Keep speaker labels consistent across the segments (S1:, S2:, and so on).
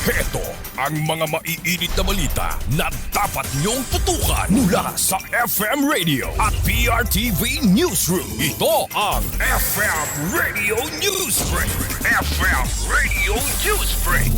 S1: Heto ang mga maiinit na balita na dapat niyong tutukan mula sa FM Radio at PRTV Newsroom. Ito ang FM Radio Newsbreak. FM Radio Newsbreak.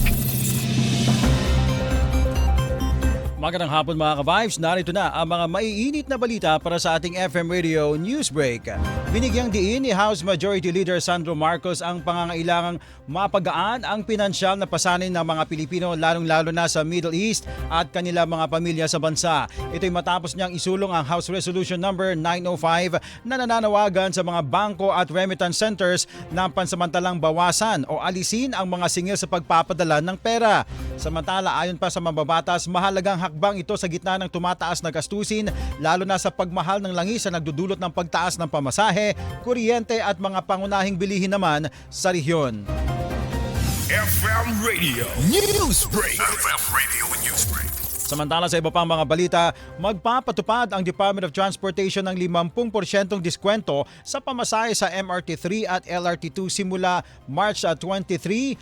S2: Magandang hapon mga ka-Vibes, narito na ang mga maiinit na balita para sa ating FM Radio Newsbreak. Binigyang diin ni House Majority Leader Sandro Marcos ang pangangailangang mapagaan ang pinansyal na pasanin ng mga Pilipino lalong-lalo na sa Middle East at kanilang mga pamilya sa bansa. Ito'y matapos niyang isulong ang House Resolution number 905 na nananawagan sa mga bangko at remittance centers na pansamantalang bawasan o alisin ang mga singil sa pagpapadala ng pera. Samantala, ayon pa sa mambabatas, mahalagang hakbang ito sa gitna ng tumataas na gastusin, lalo na sa pagmahal ng langis na nagdudulot ng pagtaas ng pamasahe, kuryente at mga pangunahing bilihin naman sa rehiyon.
S1: FM Radio Newsbreak. FM Radio Newsbreak.
S2: Samantala sa iba pang mga balita, magpapatupad ang Department of Transportation ng 50% diskwento sa pamasahe sa MRT3 at LRT2 simula March 23,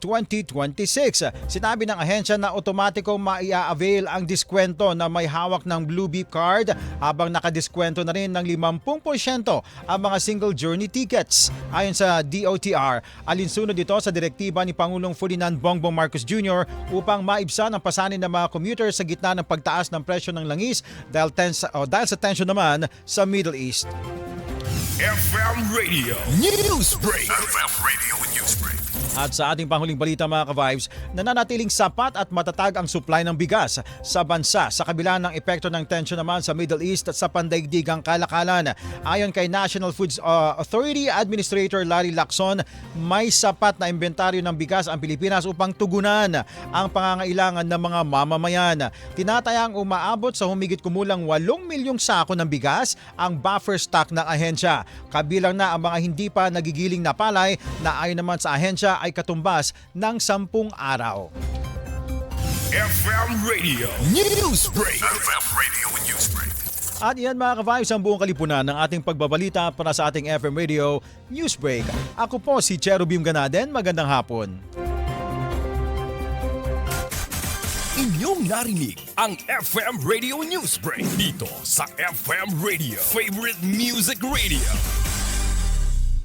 S2: 2026. Sinabi ng ahensya na otomatikong maia-avail ang diskwento na may hawak ng Blue Beep card habang nakadiskwento na rin ng 50% ang mga single journey tickets. Ayon sa DOTR, alinsunod ito sa direktiba ni Pangulong Ferdinand Bongbong Marcos Jr. upang maibsan ang pasanin ng mga commuters sa gitna ng pagtaas ng presyo ng langis dahil sa tension naman sa Middle East.
S1: FM Radio Newsbreak. FM Radio Newsbreak.
S2: At sa ating panghuling balita mga ka-Vibes, nananatiling sapat at matatag ang supply ng bigas sa bansa sa kabila ng epekto ng tensyon naman sa Middle East at sa pandaigdigang kalakalan. Ayon kay National Foods Authority Administrator Larry Lacson, may sapat na inventaryo ng bigas ang Pilipinas upang tugunan ang pangangailangan ng mga mamamayan. Tinatayang umaabot sa humigit kumulang 8 milyong sako ng bigas ang buffer stock ng ahensya. Kabilang na ang mga hindi pa nagigiling na palay na ayon naman sa ahensya ay katumbas ng 10 araw.
S1: FM Radio Newsbreak. FM Radio Newsbreak.
S2: At iyan mga ka-Vibes ang buong kalipunan ng ating pagbabalita para sa ating FM Radio Newsbreak. Ako po si Cherubim Ganaden. Magandang hapon.
S1: Inyong narinig ang FM Radio Newsbreak dito sa FM Radio, Favorite Music Radio.